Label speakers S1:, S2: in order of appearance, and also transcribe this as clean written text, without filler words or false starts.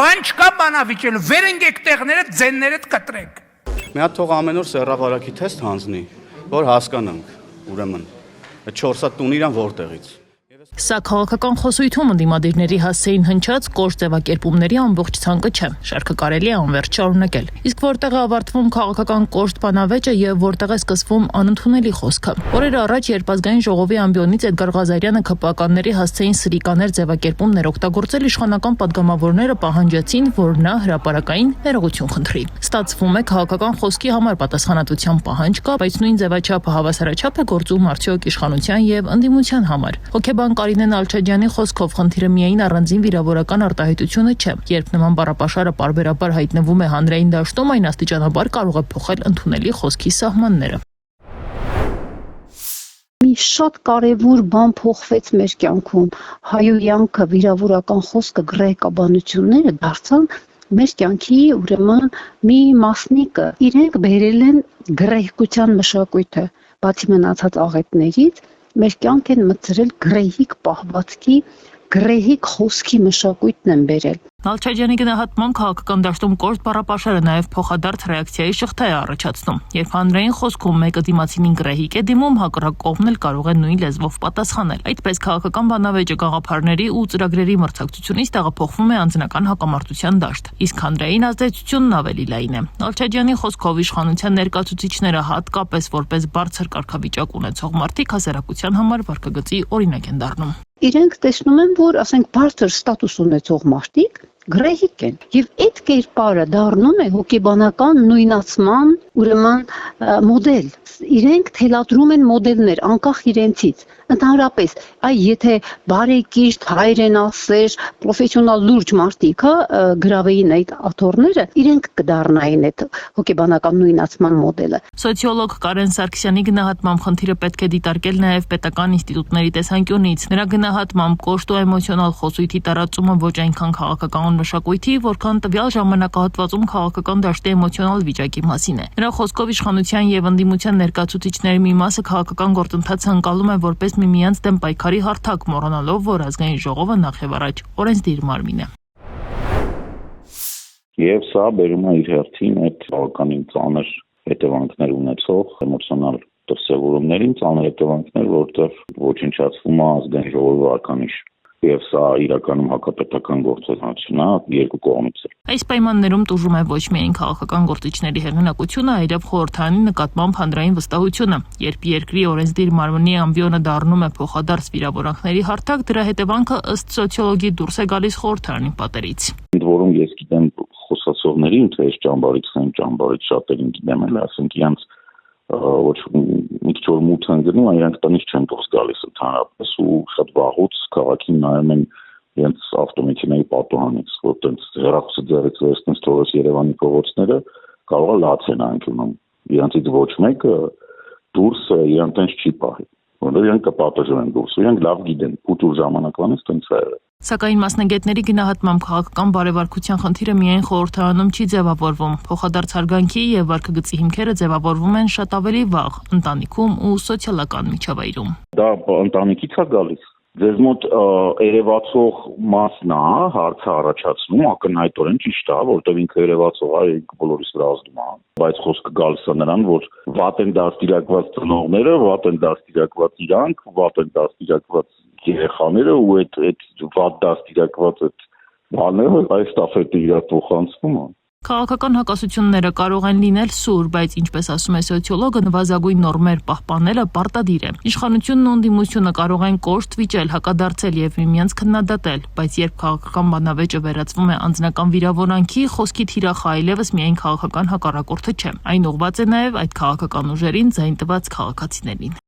S1: բան չկա բանավիճելու, վեր ընկեք տեղները, ձեններդ կտրեք։
S2: Մի հատ թող ամեն օր սեռավարակի թեստ հանձնի, որ հասկանանք, ուրեմն, 4 հատ տուն իրան որտեղից։
S3: Սա քաղաքական խոսույթում ընդդիմադիրների հասցեին հնչած կոշտ ձևակերպումների ամբողջ ցանկը չէ, շարքը կարելի է անվերջ շարունակել։ Իսկ որտեղ է ավարտվում քաղաքական կոշտ բանավեճը եւ որտեղ է սկսվում անընդունելի խոսքը։ Օրեր առաջ երբ ազգային ժողովի ամբիոնից Էդգար Ղազարյանը ԿՊԱ-կանների հասցեին սրիկաներ ձևակերպումներ օգտագործել, իշխանական падգամավորները պահանջեցին, որ նա հրապարակային ներողություն խնդրի։ Ստացվում է քաղաքական խոսքի համար պատասխանատվության պահանջ կա, բայց նույն ձևաչափը հավասարաչափ է գործում արդյոք իշխանության եւ ընդդիմության համար։ Հոգեբան Կարինե Նալչաջյանի խոսքով խնդիրը միայն առանձին վիրավորական արտահայտությունը չէ, երբ նման բառապաշարը պարբերաբար հայտնվում է հանրային դաշտում, այն աստիճանաբար կարող է փոխել ընդունելի խոսքի սահմանները։
S4: Մի շատ կարևոր բան փոխվեց մեր կյանքում, հայոյանքը, վիրավորական խոսքը, գրեհկաբանությունները դարձան մեր կյանքի ուրեմն մի մասնիկը, իրենք բերել են գրեհկության մշակույթը, բացի մնացած աղետներից, մեր կյանք են մտցրել գրեհիկ պահվածքի, գրեհիկ խոսքի մշակույթն են բերել։
S3: Նալչաջյանի գնահատմամբ քաղաքական դաշտում կոշտ բառապաշարը նաև փոխադարձ ռեակցիայի շղթա է առաջացնում։ Երբ հանրային խոսքում մեկը դիմացինին գրեհիկ է դիմում, հակառակ կողմն էլ կարող է նույն լեզվով պատասխանել։ Այդպես քաղաքական բանավեճը գաղափարների ու ծրագրերի մրցակցությունից տեղափոխվում է անձնական հակամարտության դաշտ, իսկ հանրային ազդեցությունն ավելի լայն է։ Նալչաջյանի խոսքով իշխանության ներկայացուցիչները հատկապես որպես բարձր կարգավիճակ ունեցող մարդիկ հասարակության համար վարկագծի օրինակ են դառնում։
S4: Իրենք տեսնում են, որ ասենք բարձր ստատուս ունեցող մարդիկ գրեհիկ են եւ այդ կերպարը դառնում է հոգեբանական նույնացման ուրեմն մոդել։ Իրենք թելադրում են մոդելներ անկախ իրենցից։ Ընդհանրապես, այ եթե բարեկիրթ, հայրենասեր, պրոֆեսիոնալ լուրջ մարդիկ գրավեին այդ աթոռները, իրենք կդառնային այդ հոգեբանական նույնացման մոդելը։
S3: Սոցիոլոգ Կարեն Սարգսյանի գնահատմամբ խնդիրը պետք է դիտարկել նաև պետական ինստիտուտների տեսանկյունից։ Նրա գնահատմամբ կոշտ ու էմոցիոնալ խոսույթի տարածումը ոչ այնքան քաղաքական մշակույթի, որքան տվյալ ժամանակահատվածում քաղաքական դաշտի էմոցիոնալ վիճակի մասին է։ Նրա խոսքով իշխանության եւ ընդդիմության ներկայացուցիչների մի մասը քաղաքական գործընթացը ընկալում է որպես միմյանց դեմ պայքարի հարթակ, մոռանալով, որ ազգային ժողովը նախ եւ առաջ օրենսդիր մարմին է։
S5: Եվ սա բերում է իր հերթին այդ բավականին ծանր հետևանքներ ունեցող էմոցիոնալ դրսևորումներին, ծանր հետևանքներ, որտեղ ոչնչացվում է ազգային ժողովի արկանիշ։ Եվ սա իրականում հակապետական գործողություն է երկու կողմից։
S3: Այս պայմաններում տուժում է ոչ միայն քաղաքական գործիչների հեղինակությունը, այլև խորհրդարանի նկատմամբ հանրային վստահությունը։ Երբ երկրի օրենսդիր մարմնի ամբիոնը դառնում է փոխադարձ վիրավորանքների հարթակ, դրա հետևանքը ըստ սոցիոլոգի դուրս է գալիս խորհրդարանի պատերից։
S5: Ընդ որում ես գիտեմ խոսացողներին, թե այս ճամբարից շատերին գիտեմ, ասենք իրանց ոչ մի քիչ որ մութ են գնում, իրանք տնից չեն դուրս գալիս ընդհանրապես ու շատ վաղուց քաղաքին նայում են իրենց ավտոմեքենայի պատուհանից, որ տենց հեռախոսը ձեռից վերցնես թողես Երևանի փողոցները, կարող է լաց են անկյունում։ Իրանցից ոչ մեկը դուրս իրան տենց չի պահի, որովհետև իրանք կպատժեն դուրս, իրանք լավ գիտեն, ուտուր ժամանակվանից տենց է եղել։
S3: Սակայն մասնագետների գնահատմամբ քաղաքական բարեվարկության խնդիրը միայն խորհրդարանում չի ձևավորվում։ Փոխադարձ հարգանքի եւ վարկագծի հիմքերը ձևավորվում են շատ ավելի վաղ, ընտանիքում ու սոցիալական միջավայրում։ Դա
S5: ընտանիքից է գալիս։ Ձեզ մոտ երևացող մասն է հարցը առաջացնում, ակնհայտորեն ճիշտ է, որտեղ ինքը երևացող է, ինքը բոլորիս վրա ազդում է, բայց խոսքը գալիս է նրան, որ վատ են դաստիարակված ծնողները, վատ են դաստիարակված իրանք, վատ են դաստիարակված երեխաները ու այդ վատ դաստիարակված այդ բաները այս ստաֆետը իրար փոխանցվում է։
S3: Քաղաքական հակասությունները կարող են լինել սուր, բայց ինչպես ասում է սոցիոլոգը, նվազագույն նորմեր պահպանելը պարտադիր է։ Իշխանությունն ու ընդդիմությունը կարող են կոշտ վիճել, հակադարձել եւ միմյանց քննադատել, բայց երբ քաղաքական բանավեճը վերածվում է անձնական վիրավորանքի, խոսքի թիրախը այլևս միայն քաղաքական հակառակորդը չէ։ Այն ուղղված է նաեւ այդ քաղաքական ուժերին ձայն տված քաղաքացիներին։